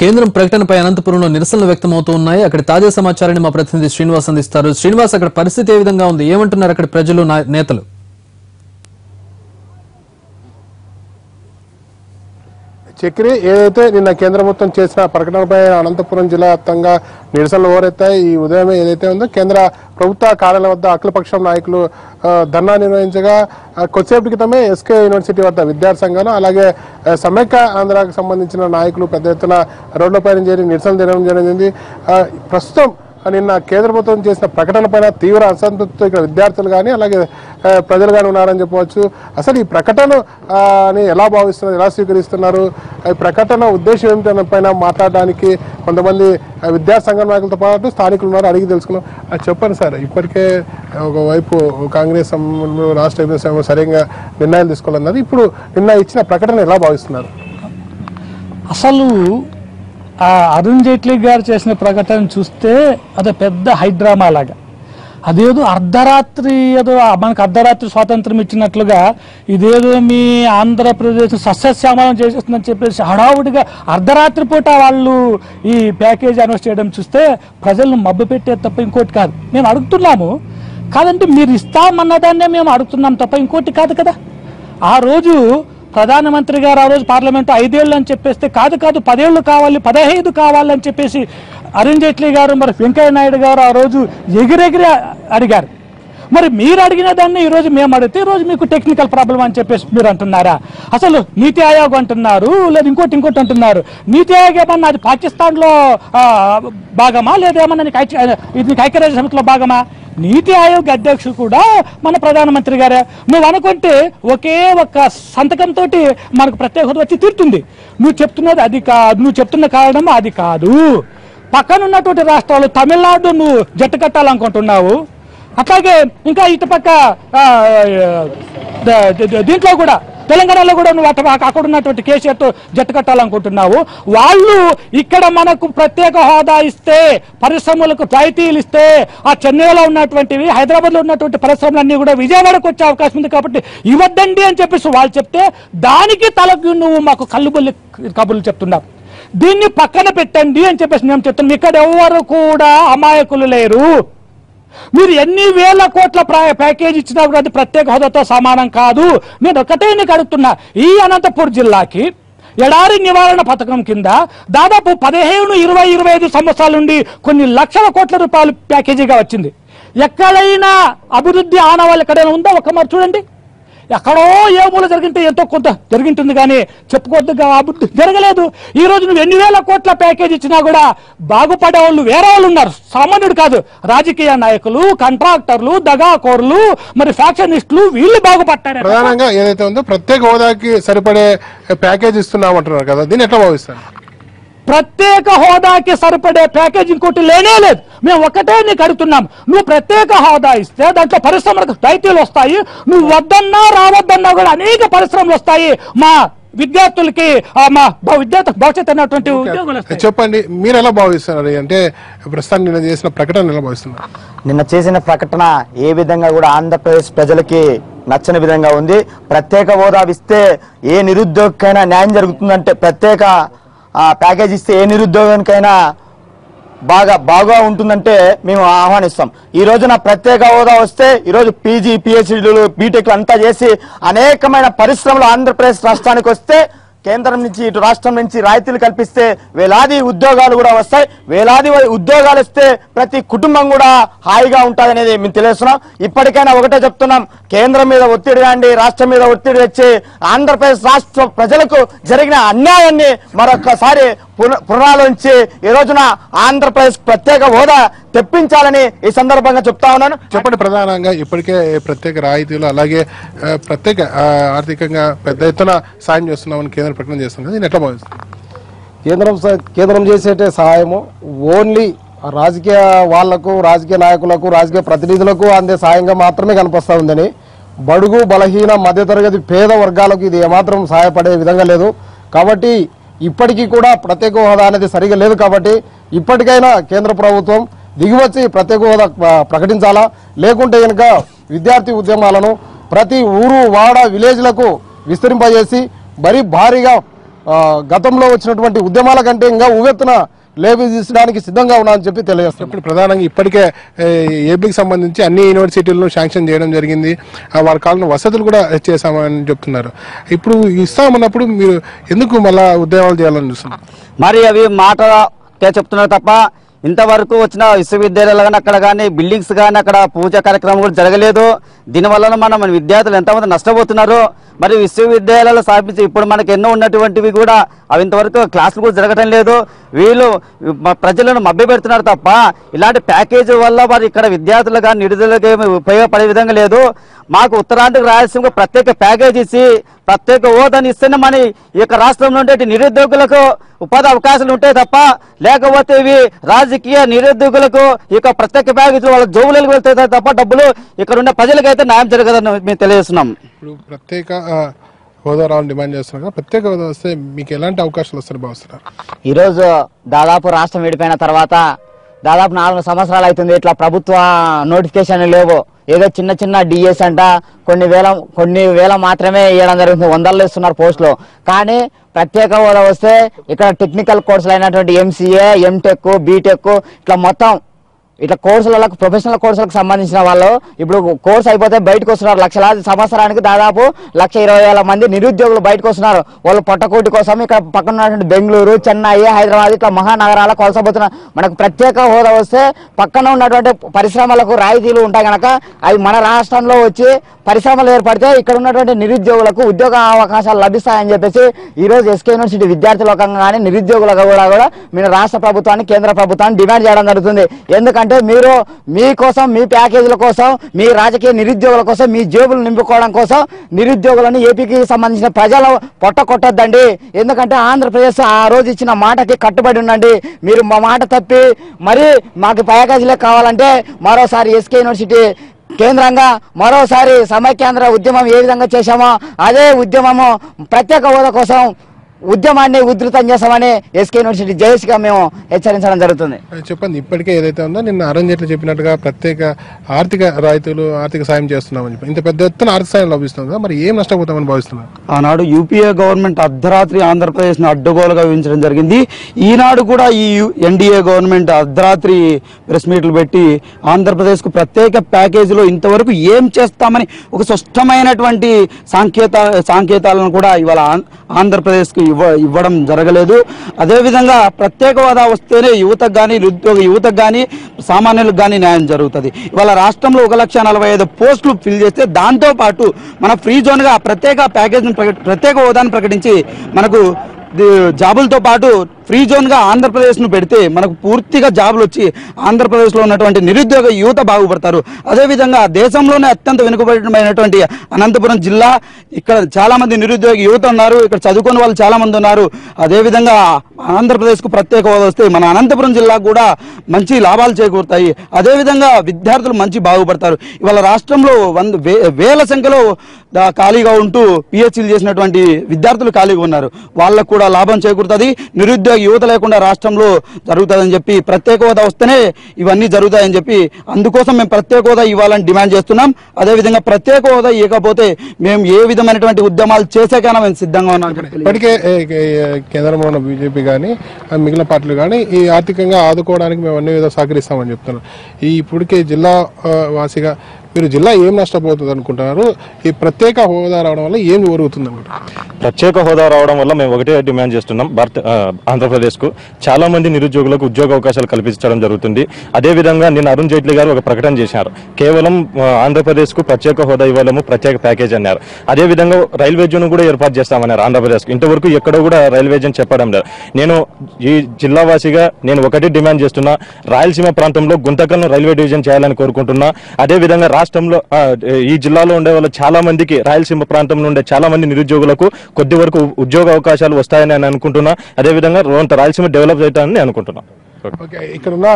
కేంద్రం ప్రకటనపై అనంతపురంలో నిరసనలు వ్యక్తమవుతూ ఉన్నాయి. అక్కడ తాజా సమాచారాన్ని మా ప్రతినిధి శ్రీనివాస్ అందిస్తారు. శ్రీనివాస్, అక్కడ పరిస్థితి ఏ విధంగా ఉంది? ఏమంటున్నారు అక్కడ ప్రజలు, నేతలు? చక్రి, ఏదైతే నిన్న కేంద్ర ప్రభుత్వం చేసిన ప్రకటనపై అనంతపురం జిల్లా వ్యాప్తంగా నిరసనలు ఓరెత్తాయి. ఈ ఉదయం ఏదైతే ఉందో కేంద్ర ప్రభుత్వ కార్యాలయం వద్ద అఖిలపక్షం నాయకులు ధర్నా నిర్వహించగా, కొద్దిసేపటి క్రితమే ఎస్కే యూనివర్సిటీ వద్ద విద్యార్థి సంఘాలు అలాగే సమైక్య ఆంధ్రాకు సంబంధించిన నాయకులు పెద్ద ఎత్తున రోడ్లపైన చేరి నిరసనలు జరగడం జరిగింది. ప్రస్తుతం నిన్న కేంద్ర ప్రభుత్వం చేసిన ప్రకటనపైన తీవ్ర అసంతృప్తితో ఇక్కడ విద్యార్థులు కానీ అలాగే ప్రజలు కానీ ఉన్నారని చెప్పవచ్చు. అసలు ఈ ప్రకటనని ఎలా భావిస్తున్నారు, ఎలా స్వీకరిస్తున్నారు, ఈ ప్రకటన ఉద్దేశం ఏమిటన్న పైన మాట్లాడడానికి కొంతమంది విద్యార్థి సంఘ నాయకులతో పాటు స్థానికులు ఉన్నారు, అడిగి తెలుసుకున్నాం. చెప్పండి సార్, ఇప్పటికే ఒకవైపు కాంగ్రెస్ రాష్ట్ర విభజన సరిగ్గా నిర్ణయాలు తీసుకోవాలన్నది, ఇప్పుడు నిన్న ఇచ్చిన ప్రకటన ఎలా భావిస్తున్నారు? అసలు అరుణ్ జైట్లీ గారు చేసిన ప్రకటన చూస్తే అది పెద్ద హైడ్రామా లాగా, అదేదో అర్ధరాత్రి ఏదో మనకు అర్ధరాత్రి స్వాతంత్రం ఇచ్చినట్లుగా ఇదేదో మీ ఆంధ్రప్రదేశ్ సస్యశ్యామలం చేసేస్తుందని చెప్పేసి హడావుడిగా అర్ధరాత్రి పూట వాళ్ళు ఈ ప్యాకేజ్ అనౌన్స్ చేయడం చూస్తే ప్రజలను మబ్బు పెట్టేది తప్ప ఇంకోటి కాదు. మేము అడుగుతున్నాము కాదంటే మీరు ఇస్తామన్నదాన్నే మేము అడుగుతున్నాం తప్ప ఇంకోటి కాదు కదా. ఆ రోజు ప్రధానమంత్రి గారు ఆ రోజు పార్లమెంటు 5 ఏళ్ళు అని చెప్పేస్తే కాదు 10 ఏళ్ళు కావాలి, 15 కావాలని చెప్పేసి అరుణ్ జైట్లీ గారు మరి వెంకయ్య నాయుడు గారు ఆ రోజు ఎగిరెగిరి అడిగారు. మరి మీరు అడిగిన దాన్ని ఈరోజు మేము అడిగితే ఈరోజు మీకు టెక్నికల్ ప్రాబ్లం అని చెప్పేసి మీరు అంటున్నారా? అసలు నీతి ఆయోగ్ అంటున్నారు, లేదా ఇంకోటి అంటున్నారు. నీతి ఆయోగ్ ఏమన్నా అది పాకిస్తాన్లో భాగమా, లేదా ఏమన్నా ఇది ఐక్యరాజ్య సమితిలో భాగమా? నీతి ఆయోగ్ అధ్యక్షుడు కూడా మన ప్రధానమంత్రి గారే. నువ్వు అనుకుంటే ఒకే ఒక్క సంతకంతో మనకు ప్రత్యేక హోదా వచ్చి తీరుతుంది. నువ్వు చెప్తున్నది అది కాదు, నువ్వు చెప్తున్న కారణం అది కాదు. పక్కనున్నటువంటి రాష్ట్రాలు తమిళనాడు నువ్వు జట్టు కట్టాలనుకుంటున్నావు, అట్లాగే ఇంకా ఇటుపక్క దీంట్లో కూడా తెలంగాణలో కూడా నువ్వు అక్కడ ఉన్నటువంటి కేసీఆర్తో జట్టు కట్టాలనుకుంటున్నావు. వాళ్ళు ఇక్కడ మనకు ప్రత్యేక హోదా ఇస్తే, పరిశ్రమలకు రాయితీలు ఇస్తే, ఆ చెన్నైలో ఉన్నటువంటివి హైదరాబాద్లో ఉన్నటువంటి పరిశ్రమలన్నీ కూడా విజయవాడకు వచ్చే అవకాశం ఉంది కాబట్టి ఇవ్వద్దండి అని చెప్పేసి వాళ్ళు చెప్తే దానికి తలకు నువ్వు మాకు కళ్ళుబొల్లి కబుర్లు చెప్తున్నావు. దీన్ని పక్కన పెట్టండి అని చెప్పేసి మేము చెప్తున్నాం. ఇక్కడ ఎవరు కూడా అమాయకులు లేరు. మీరు ఎన్ని వేల కోట్ల ప్యాకేజ్ ఇచ్చినా కూడా అది ప్రత్యేక హోదాతో సమానం కాదు. నేను ఒకటే నీకు అడుగుతున్నా, ఈ అనంతపురం జిల్లాకి ఎడారి నివారణ పథకం కింద దాదాపు 15, 20, 25 సంవత్సరాల నుండి కొన్ని లక్షల కోట్ల రూపాయలు ప్యాకేజీగా వచ్చింది. ఎక్కడైనా అభివృద్ధి ఆనవాళ్ళు ఎక్కడైనా ఉందో ఒక మరి చూడండి. ఎక్కడో ఏ మూల జరిగింటే ఎంతో కొంత జరిగింటుంది కానీ చెప్పుకోవద్దుగా అభివృద్ధి జరగలేదు. ఈ రోజు నువ్వు ఎన్ని వేల కోట్ల ప్యాకేజ్ ఇచ్చినా కూడా బాగుపడే వాళ్ళు వేరే వాళ్ళు ఉన్నారు, సామాన్యుడు కాదు. రాజకీయ నాయకులు, కాంట్రాక్టర్లు, దగాకోర్లు, మరి ఫ్యాక్షనిస్టులు, వీళ్ళు బాగుపడతారు. ప్రధానంగా ఏదైతే ఉందో ప్రత్యేక హోదాకి సరిపడే ప్యాకేజ్ ఇస్తున్నామంటున్నారు కదా, దీన్ని ఎట్లా భావిస్తారు? ప్రత్యేక హోదాకి సరిపడే ప్యాకేజ్ ఇంకోటి లేనే లేదు. మేము ఒకటే నీకు అడుగుతున్నాం, నువ్వు ప్రత్యేక హోదా ఇస్తే దాంట్లో పరిశ్రమలకు రైతులు వస్తాయి. నువ్వు వద్దన్నా రావద్దన్నా కూడా అనేక పరిశ్రమలు వస్తాయి. మా విద్యార్థులకి మా భవిష్యత్ అన్నటువంటి ఉద్యోగులు. చెప్పండి, మీరు ఎలా భావిస్తున్నారు? అంటే ప్రస్తుతం నిన్న చేసిన ప్రకటన ఎలా భావిస్తున్నారు? నిన్న చేసిన ప్రకటన ఏ విధంగా కూడా ఆంధ్రప్రదేశ్ ప్రజలకి నచ్చని విధంగా ఉంది. ప్రత్యేక హోదా ఇస్తే ఏ నిరుద్యోగికైనా న్యాయం జరుగుతుందంటే, ప్రత్యేక ప్యాకేజ్ ఇస్తే ఏ నిరుద్యోగానికైనా బాగా ఉంటుందంటే మేము ఆహ్వానిస్తాం. ఈ రోజున ప్రత్యేక హోదా వస్తే ఈరోజు పీజీ, పిహెచ్డీలు, బీటెక్లు అంతా చేసి అనేకమైన పరిశ్రమలు ఆంధ్రప్రదేశ్ రాష్ట్రానికి వస్తే, కేంద్రం నుంచి ఇటు రాష్ట్రం నుంచి రాయితీలు కల్పిస్తే వేలాది ఉద్యోగాలు కూడా వస్తాయి. వేలాది ఉద్యోగాలు వస్తే ప్రతి కుటుంబం కూడా హాయిగా ఉంటుంది అనేది మేము తెలియస్తున్నాం. ఇప్పటికైనా ఒకటే చెప్తున్నాం, కేంద్రం మీద ఒత్తిడి అండి, రాష్ట్రం మీద ఒత్తిడి వచ్చి ఆంధ్రప్రదేశ్ రాష్ట్ర ప్రజలకు జరిగిన అన్యాయాన్ని మరొకసారి పునరాలోచించి ఈ రోజున ఆంధ్రప్రదేశ్ ప్రత్యేక హోదా తెప్పించాలని ఈ సందర్భంగా చెప్తా ఉన్నాను. చెప్పండి, ప్రధానంగా ఇప్పటికే ప్రత్యేక రాయితీలు అలాగే ప్రత్యేక ఆర్థికంగా పెద్ద ఎత్తున సాయం చేస్తున్నామని కేంద్రం ప్రకటన చేస్తుంది, దీన్ని ఎట్లా భావిస్తుంది? కేంద్రం చేసే సహాయము ఓన్లీ రాజకీయ వాళ్లకు, రాజకీయ నాయకులకు, రాజకీయ ప్రతినిధులకు అందే సాయంగా మాత్రమే కనిపిస్తూ ఉందని, బడుగు బలహీన మధ్యతరగతి పేద వర్గాలకు ఇది ఏమాత్రం సహాయపడే విధంగా లేదు. కాబట్టి ఇప్పటికీ కూడా ప్రత్యేక హోదా అనేది సరిగా లేదు. కాబట్టి ఇప్పటికైనా కేంద్ర ప్రభుత్వం దిగివచ్చి ప్రత్యేక హోదా ప్రకటించాలా, లేకుంటే కనుక విద్యార్థి ఉద్యమాలను ప్రతి ఊరు, వాడ, విలేజ్లకు విస్తరింపజేసి మరీ భారీగా గతంలో వచ్చినటువంటి ఉద్యమాల కంటే ఇంకా ఉవ్వెత్తున లేవదీసడానికి సిద్ధంగా ఉన్నామని చెప్పి తెలియజేస్తాం. ఇప్పుడు ప్రధానంగా ఇప్పటికే ఏపీకి సంబంధించి అన్ని యూనివర్సిటీలను శాంక్షన్ చేయడం జరిగింది, వారి కాలంలో వసతులు కూడా చేశామని చెప్తున్నారు. ఇప్పుడు ఇస్తామన్నప్పుడు మీరు ఎందుకు మళ్ళా ఉద్యోగాలు చేయాలని చూస్తున్నారు? మరి అవి మాట చెప్తున్నారు తప్ప ఇంతవరకు వచ్చిన విశ్వవిద్యాలయాలు కానీ అక్కడ కానీ బిల్డింగ్స్ కానీ అక్కడ పూజా కార్యక్రమం కూడా జరగలేదు. దీనివల్ల మన విద్యార్థులు ఎంతమంది నష్టపోతున్నారు. మరి విశ్వవిద్యాలయాలు స్థాపించి ఇప్పుడు మనకు ఎన్నో ఉన్నటువంటివి కూడా అవి ఇంతవరకు క్లాసులు కూడా జరగటం లేదు. వీళ్ళు ప్రజలను మభ్యపెడుతున్నారు తప్ప ఇలాంటి ప్యాకేజీ వల్ల మరి ఇక్కడ విద్యార్థులు కానీ నిరుద్యోగులకు ఏమి ఉపయోగపడే విధంగా లేదు. మాకు ఉత్తరాంధ్ర రాయలసీమకు ప్రత్యేక ప్యాకేజ్ ఇచ్చి ప్రత్యేక హోదాని ఇస్తేనే మన ఈ యొక్క రాష్ట్రంలో ఉండే నిరుద్యోగులకు ఉపాధి అవకాశాలు ఉంటాయి తప్ప లేకపోతే ఇవి రాజకీయ నిరుద్యోగులకు ఈ యొక్క ప్రత్యేక ప్యాకేజీలు వాళ్ళ జోబులకు వెళ్తాయి తప్ప డబ్బులు ఇక్కడ ఉండే ప్రజలకైతే న్యాయం జరగదని మేము తెలియజేస్తున్నాం. ఇప్పుడు ప్రత్యేక హోదా రావాలని డిమాండ్ చేస్తున్నారు కదా, ప్రత్యేక హోదా వస్తే మీకు ఎలాంటి అవకాశాలు వస్తారని భావిస్తున్నారు? ఈరోజు దాదాపు రాష్ట్రం విడిపోయిన తర్వాత దాదాపు 4 సంవత్సరాలు అవుతుంది. ఇట్లా ప్రభుత్వ నోటిఫికేషన్ లేవు. ఏదో చిన్న చిన్న డిఎస్ అంట కొన్ని వేల మాత్రమే ఇవ్వడం జరుగుతుంది. 100లో ఇస్తున్నారు పోస్టులు. కానీ ప్రత్యేక హోదా వస్తే ఇక్కడ టెక్నికల్ కోర్సులు అయినటువంటి ఎంసీఏ, ఎంటెక్, బీటెక్ ఇట్లా మొత్తం ఇట్లా కోర్సులకు ప్రొఫెషనల్ కోర్సులకు సంబంధించిన వాళ్ళు ఇప్పుడు కోర్సు అయిపోతే బయటకు వస్తున్నారు. లక్షలాది సంవత్సరానికి దాదాపు 1,20,000 మంది నిరుద్యోగులు బయటకు వస్తున్నారు. వాళ్ళు పొట్టకూటి కోసం ఇక్కడ పక్కన ఉన్నటువంటి బెంగళూరు, చెన్నై, హైదరాబాద్ ఇట్లా మహానగరాలకు వలసపోతున్నారు. మనకు ప్రత్యేక హోదా వస్తే పక్కన ఉన్నటువంటి పరిశ్రమలకు రాయితీలు ఉంటాయి కనుక అవి మన రాష్ట్రంలో వచ్చి పరిశ్రమలు ఏర్పడితే ఇక్కడ ఉన్నటువంటి నిరుద్యోగులకు ఉద్యోగ అవకాశాలు లభిస్తాయని చెప్పేసి ఈరోజు ఎస్కే యూనివర్సిటీ విద్యార్థి లోకంగా కానీ నిరుద్యోగులకు కూడా మీరు రాష్ట్ర ప్రభుత్వాన్ని, కేంద్ర ప్రభుత్వాన్ని డిమాండ్ చేయడం జరుగుతుంది. ఎందుకంటే మీరు మీకోసం, మీ ప్యాకేజీల కోసం, మీ రాజకీయ నిరుద్యోగుల కోసం, మీ జేబులు నింపుకోవడం కోసం నిరుద్యోగులను ఏపీకి సంబంధించిన ప్రజలు పొట్ట కొట్టొద్దండి. ఎందుకంటే ఆంధ్రప్రదేశ్ ఆ రోజు ఇచ్చిన మాటకి కట్టుబడి ఉండండి. మీరు మా మాట తప్పి మరి మాకు ప్యాకేజీలే కావాలంటే మరోసారి ఎస్కే యూనివర్సిటీ కేంద్రంగా మరోసారి సమైక్యాంధ్ర ఉద్యమం ఏ విధంగా చేశామో అదే ఉద్యమము ప్రత్యేక హోదా కోసం ఉద్యమాన్ని ఉధృతం చేస్తామని ఎస్కే యూనివర్సిటీ జేఏసీగా మేము హెచ్చరించడం జరుగుతుంది. చెప్పండి, ఇప్పటికే ఏదైతే ఉందో నిన్న అరుణ్ జైట్లీ చెప్పినట్టుగా ప్రత్యేక ఆర్థిక రాయితీలు, ఆర్థిక సాయం చేస్తున్నామని చెప్పి ఇంత పెద్ద ఎత్తున ఆర్థిక సాయం లభిస్తుందా? మరి ఏం నష్టపోతామని భావిస్తున్నారు? ఆనాడు యూపీఏ గవర్నమెంట్ అర్ధరాత్రి ఆంధ్రప్రదేశ్ ను అడ్డగోలుగా విధించడం జరిగింది. ఈనాడు కూడా ఈ ఎన్డీఏ గవర్నమెంట్ అర్ధరాత్రి ప్రెస్ మీట్లు పెట్టి ఆంధ్రప్రదేశ్ కు ప్రత్యేక ప్యాకేజీలో ఇంతవరకు ఏం చేస్తామని ఒక స్పష్టమైనటువంటి సంకేతాలను కూడా ఇవాళ ఆంధ్రప్రదేశ్ కు ఇవ్వడం జరగలేదు. అదేవిధంగా ప్రత్యేక హోదా వస్తేనే యువతకు కానీ, నిరుద్యోగ యువతకు కానీ, సామాన్యులకు కానీ న్యాయం జరుగుతుంది. ఇవాళ రాష్ట్రంలో 1,45,000 పోస్టులు ఫిల్ చేస్తే దాంతో పాటు మన ఫ్రీ జోన్ గా ప్రత్యేక హోదాను ప్రకటించి మనకు జాబులతో పాటు ఫ్రీ జోన్ గా ఆంధ్రప్రదేశ్ ను పెడితే మనకు పూర్తిగా జాబులు వచ్చి ఆంధ్రప్రదేశ్ లో ఉన్నటువంటి నిరుద్యోగ యువత బాగుపడతారు. అదేవిధంగా దేశంలోనే అత్యంత వెనుకబడినటువంటి అనంతపురం జిల్లా, ఇక్కడ చాలా మంది నిరుద్యోగ యువత ఉన్నారు, ఇక్కడ చదువుకునే వాళ్ళు చాలా మంది ఉన్నారు. అదేవిధంగా ఆంధ్రప్రదేశ్ కు ప్రత్యేక హోదా వస్తే మన అనంతపురం జిల్లాకు కూడా మంచి లాభాలు చేకూరుతాయి. అదేవిధంగా విద్యార్థులు మంచి బాగుపడతారు. ఇవాళ రాష్ట్రంలో వేల సంఖ్యలో ఖాళీగా ఉంటూ పిహెచ్డీలు చేసినటువంటి విద్యార్థులు ఖాళీగా ఉన్నారు. వాళ్ళకు కూడా లాభం చేకూరుతుంది. నిరుద్యోగ యువత లేకుండా రాష్ట్రంలో జరుగుతుందని చెప్పి ప్రత్యేక హోదా వస్తేనే ఇవన్నీ జరుగుతాయని చెప్పి అందుకోసం మేము ప్రత్యేక హోదా ఇవ్వాలని డిమాండ్ చేస్తున్నాం. అదేవిధంగా ప్రత్యేక హోదా ఇవ్వకపోతే మేము ఏ విధమైనటువంటి ఉద్యమాలు చేసేకైనా మేము సిద్ధంగా ఉన్నాం. ఇప్పటికే కేంద్రంలో ఉన్న బీజేపీ కానీ మిగిలిన పార్టీలు కానీ ఈ ఆర్థికంగా ఆదుకోవడానికి మేము అన్ని విధాలు సహకరిస్తామని చెప్తున్నారు. ఇప్పటికే జిల్లా వాసిగా మీరు జిల్లా ఏం నష్టపోతుంది అనుకుంటున్నారు? ఈ ప్రత్యేక హోదా రావడం వల్ల ఏం జరుగుతుంది అనుకుంటున్నారు? ప్రత్యేక హోదా రావడం వల్ల మేము ఒకటే డిమాండ్ చేస్తున్నాం. ఆంధ్రప్రదేశ్ కు చాలా మంది నిరుద్యోగులకు ఉద్యోగ అవకాశాలు కల్పించడం జరుగుతుంది. అదేవిధంగా నిన్న అరుణ్ జైట్లీ గారు ఒక ప్రకటన చేశారు. కేవలం ఆంధ్రప్రదేశ్ కు ప్రత్యేక హోదా ఇవ్వలేము, ప్రత్యేక ప్యాకేజ్ అన్నారు. అదేవిధంగా రైల్వే జోన్ కూడా ఏర్పాటు చేస్తామన్నారు ఆంధ్రప్రదేశ్ కు. ఇంతవరకు ఎక్కడ కూడా రైల్వే జోన్ చెప్పడం లేదు. నేను ఈ జిల్లావాసిగా నేను ఒకటి డిమాండ్ చేస్తున్నా, రాయలసీమ ప్రాంతంలో గుంతకల్ను రైల్వే డివిజన్ చేయాలని కోరుకుంటున్నా. అదేవిధంగా రాష్ట్రంలో ఈ జిల్లాలో ఉండే వాళ్ళు చాలా మందికి, రాయలసీమ ప్రాంతంలో ఉండే చాలా మంది నిరుద్యోగులకు కొద్ది వరకు ఉద్యోగ అవకాశాలు వస్తాయని నేను అనుకుంటున్నా. అదేవిధంగా రాయలసీమ డెవలప్ అవుతాయని అనుకుంటున్నా. ఇక్కడున్న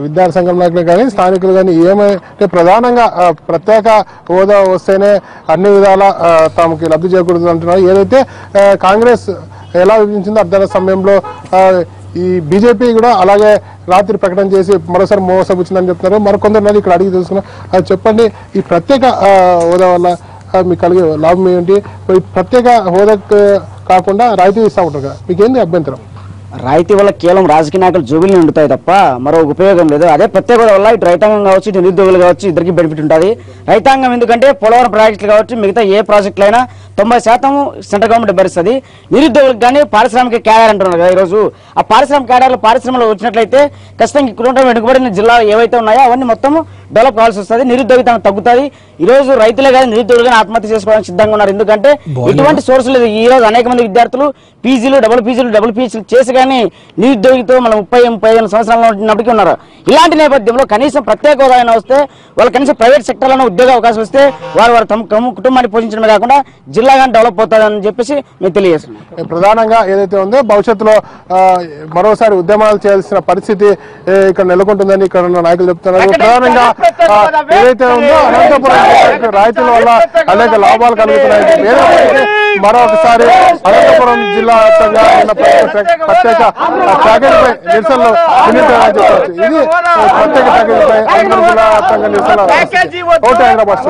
విద్యార్థి సంఘం నాయకులు కానీ స్థానికులు కానీ ఏమంటే ప్రధానంగా ప్రత్యేక హోదా వస్తేనే అన్ని విధాల తమకి లబ్ధి చేకూరుతుంది అంటున్నారు. ఏదైతే కాంగ్రెస్ ఎలా విభజించిందో అర్ధరాత్రి సమయంలో ఈ బీజేపీ కూడా అలాగే రాత్రి ప్రకటన చేసి మరోసారి మోసపుచ్చిందని చెప్తున్నారు. మరికొందరు ఇక్కడ అడిగి తెలుసుకున్నాం. అది చెప్పండి, ఈ ప్రత్యేక హోదా వల్ల మీకు కలిగే లాభం ఏంటి? ప్రత్యేక హోదాకు కాకుండా రాయితీ ఇస్తా ఉంటారు కదా, మీకేంది అభ్యంతరం? రాయితీ వల్ల కేవలం రాజకీయ నాయకులు జోబులు నిండుతాయి తప్ప మరో ఉపయోగం లేదు. అదే ప్రత్యేక హోదా వల్ల ఇటు రైతాంగం కావచ్చు, ఇటు నిరుద్యోగులు కావచ్చు, ఇద్దరికి బెనిఫిట్ ఉంటుంది. రైతాంగం ఎందుకంటే పోలవరం ప్రాజెక్టులు కావచ్చు, మిగతా ఏ ప్రాజెక్టులు అయినా 90% సెంట్రల్ గవర్నమెంట్ భరిస్తుంది. నిరుద్యోగులకు కానీ పారిశ్రామిక క్యాడర్ అంటున్నారు కదా, ఈరోజు ఆ పారిశ్రామిక క్యాడర్లు పరిశ్రమలు వచ్చినట్లయితే ఖచ్చితంగా ఇక్కడ వెనుకబడిన జిల్లాలు ఏవైతే ఉన్నాయో అవన్నీ మొత్తం డెవలప్ కావాల్సి వస్తుంది, నిరుద్యోగిత తగ్గుతుంది. ఈ రోజు రైతులే కానీ నిరుద్యోగులు కానీ ఆత్మహత్య చేసుకోవడానికి సిద్ధంగా ఉన్నారు. ఎందుకంటే ఇటువంటి సోర్స్ లేదు. ఈ రోజు అనేక మంది విద్యార్థులు పీజీలు డబుల్ పీజీలు చేసి కానీ నిరుద్యోగితో మనం 30-35 సంవత్సరాల్లో ఉన్నప్పటికీ ఉన్నారు. ఇలాంటి నేపథ్యంలో కనీసం ప్రత్యేక హోదా అయినా వస్తే వాళ్ళు కనీసం ప్రైవేట్ సెక్టర్లో ఉద్యోగ అవకాశం వస్తే వారు తమ కుటుంబాన్ని పోషించడమే కాకుండా జిల్లా కానీ డెవలప్ అవుతుందని చెప్పేసి మేము తెలియజేస్తున్నాం. ప్రధానంగా ఏదైతే ఉందో భవిష్యత్తులో మరోసారి ఉద్యమాలు చేయాల్సిన పరిస్థితి ఇక్కడ నెలకొంటుందని ఇక్కడ ఉన్న నాయకులు చెప్తున్నారు. ప్రధానంగా ఏదైతే ఉందో అనంతపురం రాయితీల వల్ల అనేక లాభాలు కలుగుతున్నాయి. మరొకసారి అనంతపురం జిల్లా వ్యాప్తంగా ప్రత్యేక ప్యాకేజీపై నిరసనలు చెప్పవచ్చు. ఇది ప్రత్యేక ప్యాకేజీపై అనంతపురం జిల్లా వ్యాప్తంగా నిరసన హైదరాబాద్